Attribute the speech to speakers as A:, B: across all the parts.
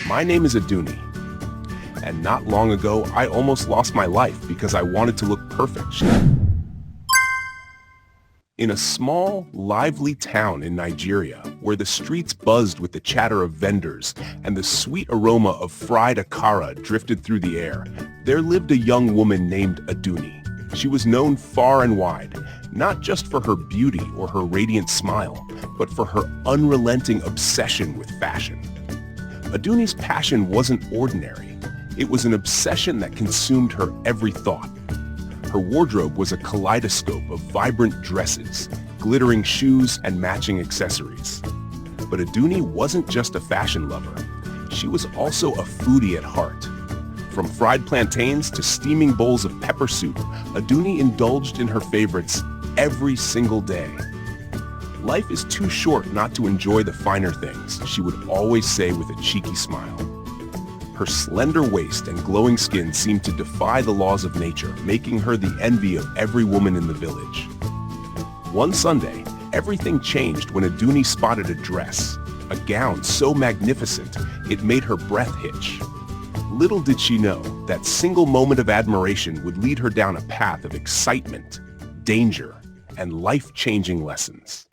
A: My name is Aduni, and not long ago, I almost lost my life because I wanted to look perfect. In a small, lively town in Nigeria, where the streets buzzed with the chatter of vendors and the sweet aroma of fried akara drifted through the air, there lived a young woman named Aduni. She was known far and wide, not just for her beauty or her radiant smile, but for her unrelenting obsession with fashion. Aduni's passion wasn't ordinary. It was an obsession that consumed her every thought. Her wardrobe was a kaleidoscope of vibrant dresses, glittering shoes, and matching accessories. But Aduni wasn't just a fashion lover. She was also a foodie at heart. From fried plantains to steaming bowls of pepper soup, Aduni indulged in her favorites every single day. Life is too short not to enjoy the finer things, she would always say with a cheeky smile. Her slender waist and glowing skin seemed to defy the laws of nature, making her the envy of every woman in the village. One Sunday, everything changed when Aduni spotted a dress, a gown so magnificent it made her breath hitch. Little did she know that single moment of admiration would lead her down a path of excitement, danger, and life-changing lessons.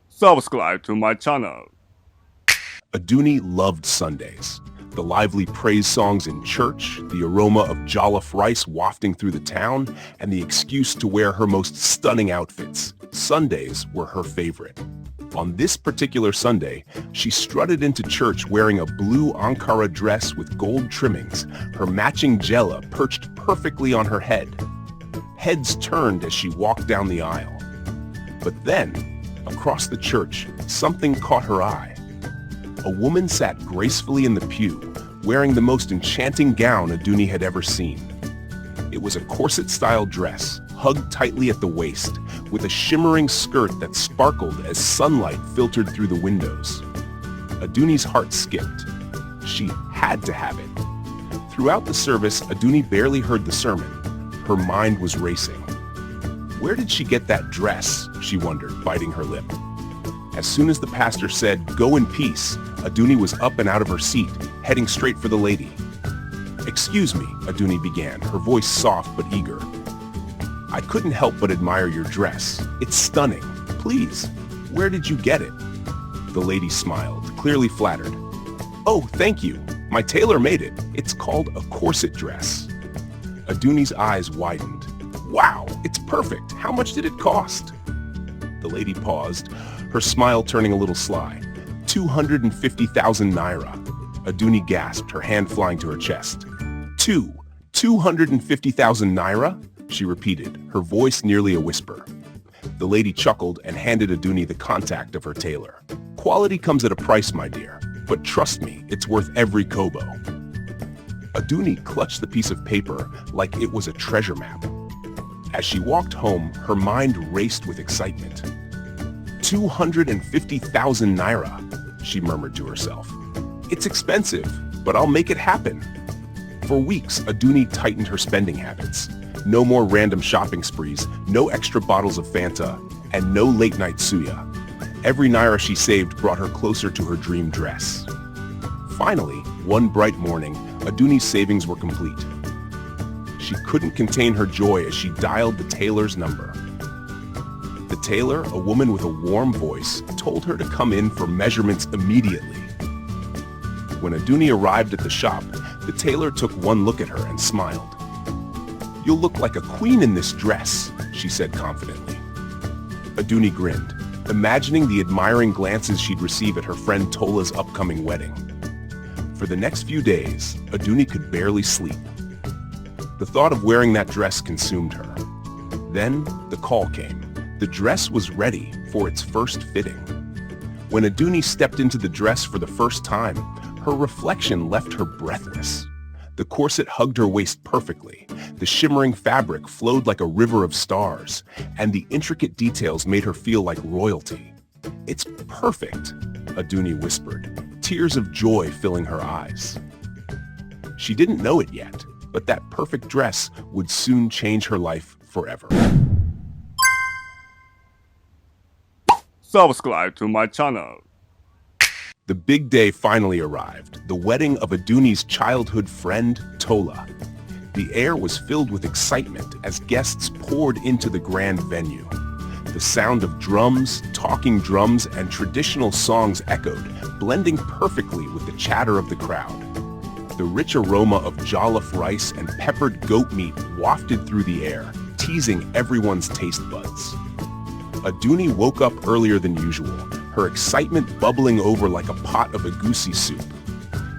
B: Subscribe to my channel.
A: Aduni loved Sundays. The lively praise songs in church, the aroma of jollof rice wafting through the town, and the excuse to wear her most stunning outfits. Sundays were her favorite. On this particular Sunday, she strutted into church wearing a blue Ankara dress with gold trimmings, her matching jella perched perfectly on her head. Heads turned as she walked down the aisle. But then, across the church, something caught her eye. A woman sat gracefully in the pew, wearing the most enchanting gown Aduni had ever seen. It was a corset-style dress, hugged tightly at the waist, with a shimmering skirt that sparkled as sunlight filtered through the windows. Aduni's heart skipped. She had to have it. Throughout the service, Aduni barely heard the sermon. Her mind was racing. Where did she get that dress? She wondered, biting her lip. As soon as the pastor said, "Go in peace," Aduni was up and out of her seat, heading straight for the lady. "Excuse me," Aduni began, her voice soft but eager. "I couldn't help but admire your dress. It's stunning. Please, where did you get it?" The lady smiled, clearly flattered. "Oh, thank you. My tailor made it. It's called a corset dress." Aduni's eyes widened. "Wow, it's perfect. How much did it cost?" The lady paused, her smile turning a little sly. 250,000 naira. Aduni gasped, her hand flying to her chest. 250,000 naira? She repeated, her voice nearly a whisper. The lady chuckled and handed Aduni the contact of her tailor. "Quality comes at a price, my dear, but trust me, it's worth every kobo." Aduni clutched the piece of paper like it was a treasure map. As she walked home, her mind raced with excitement. 250,000 naira, she murmured to herself. "It's expensive, but I'll make it happen." For weeks, Aduni tightened her spending habits. No more random shopping sprees, no extra bottles of Fanta, and no late-night suya. Every naira she saved brought her closer to her dream dress. Finally, one bright morning, Aduni's savings were complete. She couldn't contain her joy as she dialed the tailor's number. The tailor, a woman with a warm voice, told her to come in for measurements immediately. When Aduni arrived at the shop, the tailor took one look at her and smiled. "You'll look like a queen in this dress," she said confidently. Aduni grinned, imagining the admiring glances she'd receive at her friend Tola's upcoming wedding. For the next few days, Aduni could barely sleep. The thought of wearing that dress consumed her. Then the call came. The dress was ready for its first fitting. When Aduni stepped into the dress for the first time, her reflection left her breathless. The corset hugged her waist perfectly, the shimmering fabric flowed like a river of stars, and the intricate details made her feel like royalty. "It's perfect," Aduni whispered, tears of joy filling her eyes. She didn't know it yet, but that perfect dress would soon change her life forever.
B: Subscribe to my channel.
A: The big day finally arrived, the wedding of Aduni's childhood friend, Tola. The air was filled with excitement as guests poured into the grand venue. The sound of drums, talking drums, and traditional songs echoed, blending perfectly with the chatter of the crowd. The rich aroma of jollof rice and peppered goat meat wafted through the air, teasing everyone's taste buds. Aduni woke up earlier than usual, her excitement bubbling over like a pot of egusi soup.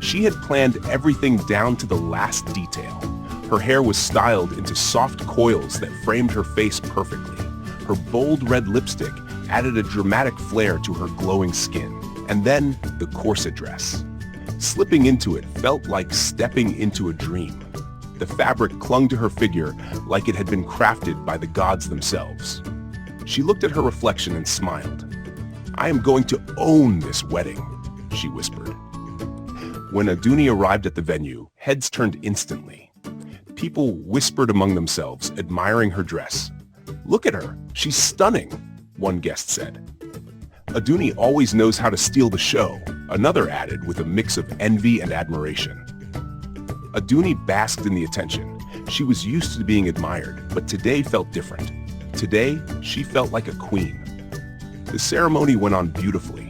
A: She had planned everything down to the last detail. Her hair was styled into soft coils that framed her face perfectly. Her bold red lipstick added a dramatic flair to her glowing skin. And then the corset dress. Slipping into it felt like stepping into a dream. The fabric clung to her figure like it had been crafted by the gods themselves. She looked at her reflection and smiled. "I am going to own this wedding," she whispered. When Aduni arrived at the venue, heads turned instantly. People whispered among themselves, admiring her dress. "Look at her, she's stunning," one guest said. "Aduni always knows how to steal the show," another added with a mix of envy and admiration. Aduni basked in the attention. She was used to being admired, but today felt different. Today, she felt like a queen. The ceremony went on beautifully.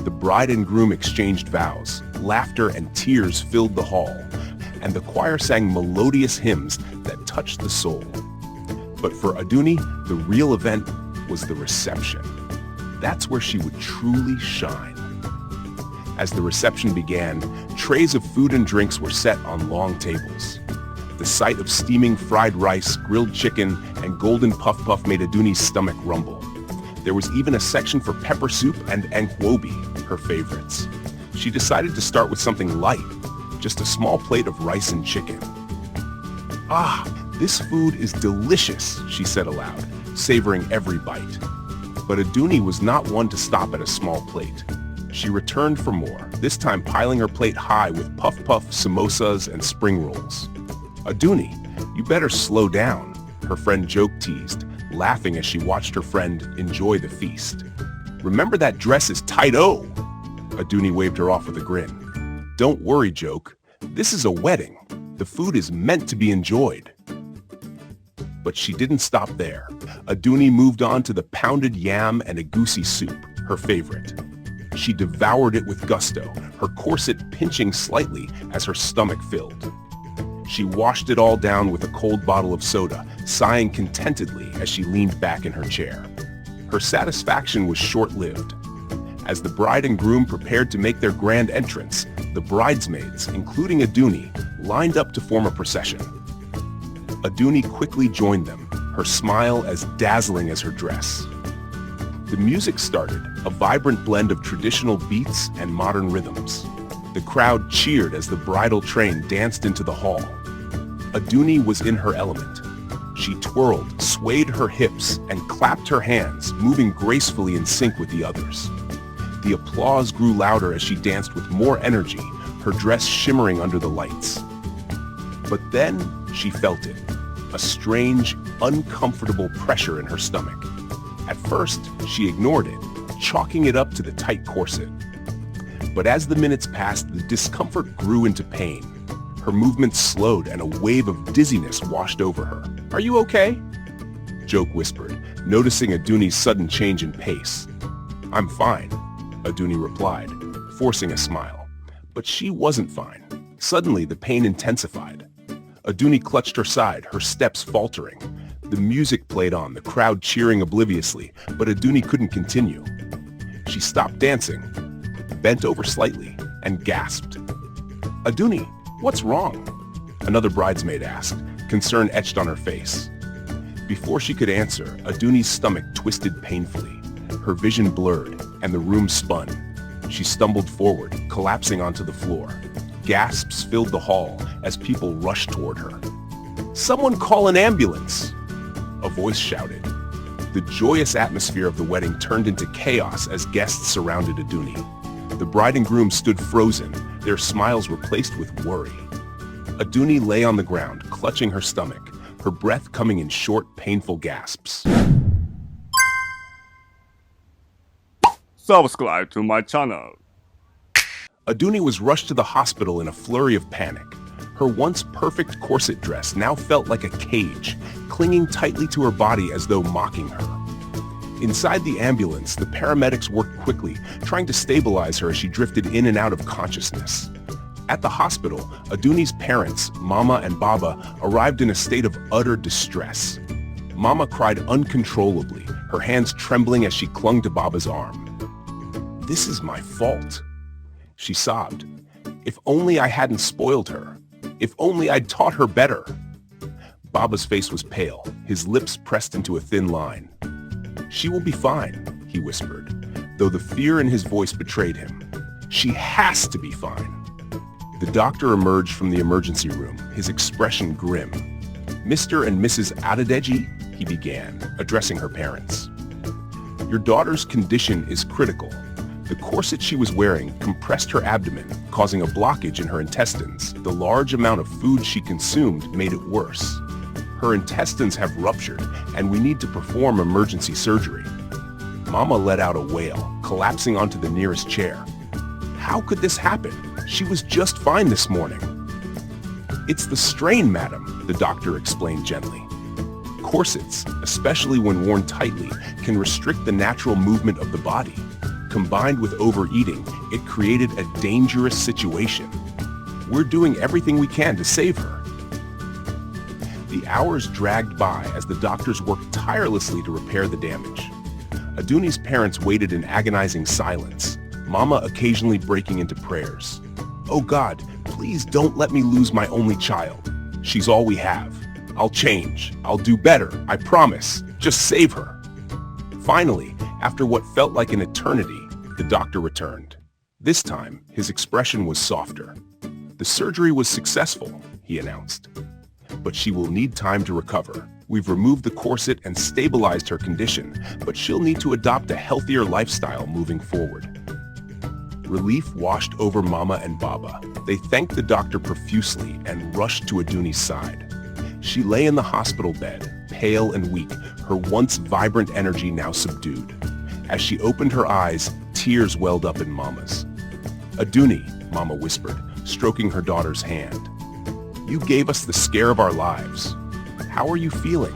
A: The bride and groom exchanged vows, laughter and tears filled the hall, and the choir sang melodious hymns that touched the soul. But for Aduni, the real event was the reception. That's where she would truly shine. As the reception began, trays of food and drinks were set on long tables. The sight of steaming fried rice, grilled chicken, and golden puff-puff made Aduni's stomach rumble. There was even a section for pepper soup and ankwobi, her favorites. She decided to start with something light, just a small plate of rice and chicken. "Ah, this food is delicious," she said aloud, savoring every bite. But Aduni was not one to stop at a small plate. She returned for more, this time piling her plate high with puff-puff, samosas, and spring rolls. "Aduni, you better slow down," her friend Joke teased, laughing as she watched her friend enjoy the feast. "Remember that dress is tight-o!" Aduni waved her off with a grin. "Don't worry, Joke. This is a wedding. The food is meant to be enjoyed." But she didn't stop there. Aduni moved on to the pounded yam and egusi soup, her favorite. She devoured it with gusto, her corset pinching slightly as her stomach filled. She washed it all down with a cold bottle of soda, sighing contentedly as she leaned back in her chair. Her satisfaction was short-lived. As the bride and groom prepared to make their grand entrance, the bridesmaids, including Aduni, lined up to form a procession. Aduni quickly joined them, her smile as dazzling as her dress. The music started, a vibrant blend of traditional beats and modern rhythms. The crowd cheered as the bridal train danced into the hall. Aduni was in her element. She twirled, swayed her hips, and clapped her hands, moving gracefully in sync with the others. The applause grew louder as she danced with more energy, her dress shimmering under the lights. But then she felt it, a strange, uncomfortable pressure in her stomach. At first, she ignored it, chalking it up to the tight corset. But as the minutes passed, the discomfort grew into pain. Her movements slowed and a wave of dizziness washed over her. "Are you okay?" Joke whispered, noticing Aduni's sudden change in pace. "I'm fine," Aduni replied, forcing a smile. But she wasn't fine. Suddenly, the pain intensified. Aduni clutched her side, her steps faltering. The music played on, the crowd cheering obliviously, but Aduni couldn't continue. She stopped dancing, bent over slightly, and gasped. "Aduni, what's wrong?" Another bridesmaid asked, concern etched on her face. Before she could answer, Aduni's stomach twisted painfully. Her vision blurred, and the room spun. She stumbled forward, collapsing onto the floor. Gasps filled the hall as people rushed toward her. "Someone call an ambulance!" A voice shouted. The joyous atmosphere of the wedding turned into chaos as guests surrounded Aduni. The bride and groom stood frozen, their smiles replaced with worry. Aduni lay on the ground, clutching her stomach, her breath coming in short, painful gasps.
B: Subscribe to my channel.
A: Aduni was rushed to the hospital in a flurry of panic. Her once perfect corset dress now felt like a cage, clinging tightly to her body as though mocking her. Inside the ambulance, the paramedics worked quickly, trying to stabilize her as she drifted in and out of consciousness. At the hospital, Aduni's parents, Mama and Baba, arrived in a state of utter distress. Mama cried uncontrollably, her hands trembling as she clung to Baba's arm. "This is my fault," she sobbed. "If only I hadn't spoiled her. If only I'd taught her better." Baba's face was pale, his lips pressed into a thin line. "She will be fine," he whispered, though the fear in his voice betrayed him. "She has to be fine." The doctor emerged from the emergency room, his expression grim. "Mr. and Mrs. Adedeji," he began, addressing her parents. "Your daughter's condition is critical. The corset she was wearing compressed her abdomen, causing a blockage in her intestines. The large amount of food she consumed made it worse. Her intestines have ruptured, and we need to perform emergency surgery." Mama let out a wail, collapsing onto the nearest chair. "How could this happen? She was just fine this morning." "It's the strain, madam," the doctor explained gently. Corsets, especially when worn tightly, can restrict the natural movement of the body. Combined with overeating, it created a dangerous situation. We're doing everything we can to save her. The hours dragged by as the doctors worked tirelessly to repair the damage. Aduni's parents waited in agonizing silence, Mama occasionally breaking into prayers. "Oh God, please don't let me lose my only child. She's all we have. I'll change. I'll do better. I promise. Just save her." Finally, after what felt like an eternity, the doctor returned. This time, his expression was softer. "The surgery was successful," he announced. "But she will need time to recover. We've removed the corset and stabilized her condition, but she'll need to adopt a healthier lifestyle moving forward." Relief washed over Mama and Baba. They thanked the doctor profusely and rushed to Aduni's side. She lay in the hospital bed, pale and weak, her once vibrant energy now subdued. As she opened her eyes, tears welled up in Mama's. "Aduni," Mama whispered, stroking her daughter's hand. "You gave us the scare of our lives. How are you feeling?"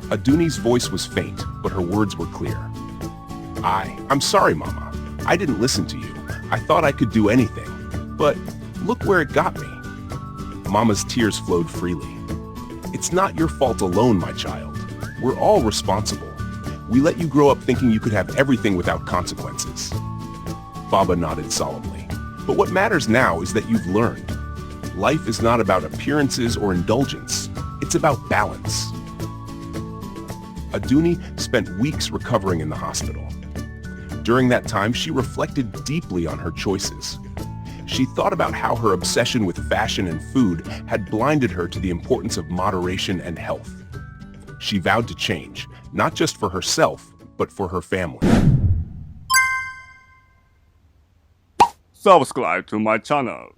A: Aduni's voice was faint, but her words were clear. I'm sorry, Mama. I didn't listen to you. I thought I could do anything. But look where it got me." Mama's tears flowed freely. "It's not your fault alone, my child. We're all responsible. We let you grow up thinking you could have everything without consequences." Baba nodded solemnly. "But what matters now is that you've learned. Life is not about appearances or indulgence. It's about balance." Aduni spent weeks recovering in the hospital. During that time, she reflected deeply on her choices. She thought about how her obsession with fashion and food had blinded her to the importance of moderation and health. She vowed to change, not just for herself, but for her family.
B: Subscribe to my channel.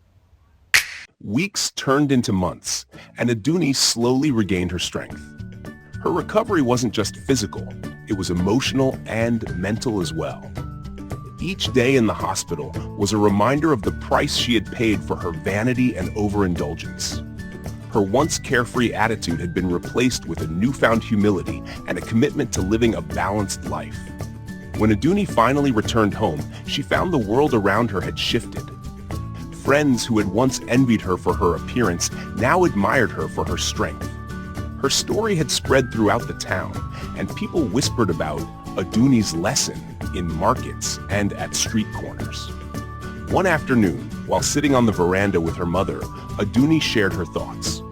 A: Weeks turned into months, and Aduni slowly regained her strength. Her recovery wasn't just physical, it was emotional and mental as well. Each day in the hospital was a reminder of the price she had paid for her vanity and overindulgence. Her once carefree attitude had been replaced with a newfound humility and a commitment to living a balanced life. When Aduni finally returned home, she found the world around her had shifted. Friends who had once envied her for her appearance now admired her for her strength. Her story had spread throughout the town, and people whispered about Aduni's lesson in markets and at street corners. One afternoon, while sitting on the veranda with her mother, Aduni shared her thoughts.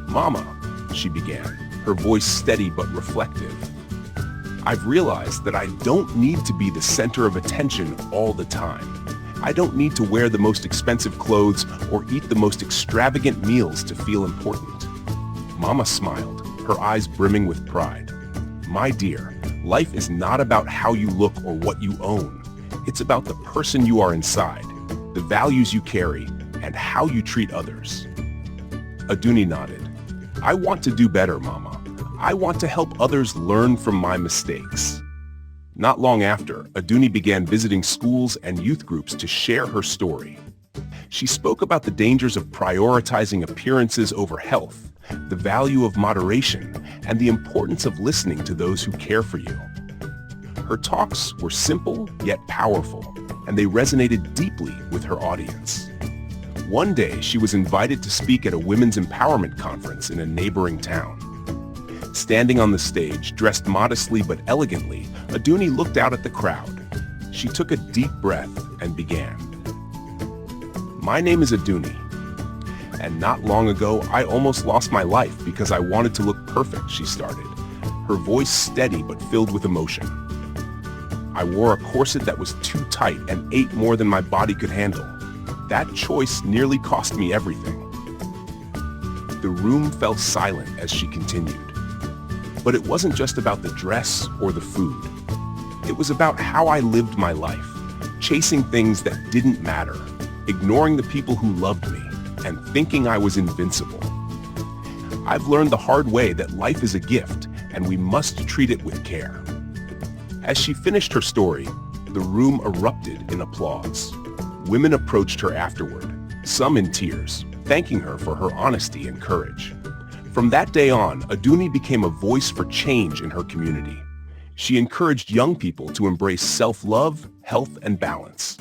A: "Mama," she began, her voice steady but reflective, "I've realized that I don't need to be the center of attention all the time. I don't need to wear the most expensive clothes or eat the most extravagant meals to feel important." Mama smiled, her eyes brimming with pride. "My dear, life is not about how you look or what you own. It's about the person you are inside, the values you carry, and how you treat others." Aduni nodded. "I want to do better, Mama. I want to help others learn from my mistakes." Not long after, Aduni began visiting schools and youth groups to share her story. She spoke about the dangers of prioritizing appearances over health, the value of moderation, and the importance of listening to those who care for you. Her talks were simple yet powerful, and they resonated deeply with her audience. One day, she was invited to speak at a women's empowerment conference in a neighboring town. Standing on the stage, dressed modestly but elegantly, Aduni looked out at the crowd. She took a deep breath and began. "My name is Aduni, and not long ago, I almost lost my life because I wanted to look perfect," she started, her voice steady but filled with emotion. "I wore a corset that was too tight and ate more than my body could handle. That choice nearly cost me everything." The room fell silent as she continued. But it wasn't just about the dress or the food. It was about how I lived my life, chasing things that didn't matter, ignoring the people who loved me, and thinking I was invincible. I've learned the hard way that life is a gift, and we must treat it with care. As she finished her story, the room erupted in applause. Women approached her afterward, some in tears, thanking her for her honesty and courage. From that day on, Aduni became a voice for change in her community. She encouraged young people to embrace self-love, health, and balance.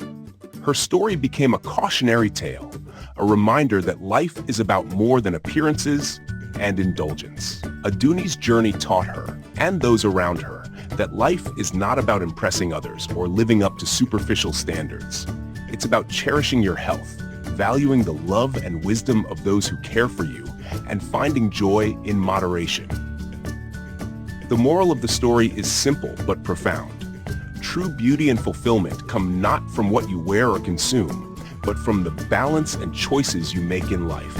A: Her story became a cautionary tale, a reminder that life is about more than appearances and indulgence. Aduni's journey taught her, and those around her, that life is not about impressing others or living up to superficial standards. It's about cherishing your health, valuing the love and wisdom of those who care for you, and finding joy in moderation. The moral of the story is simple but profound. True beauty and fulfillment come not from what you wear or consume, but from the balance and choices you make in life.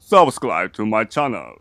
B: Subscribe to my channel.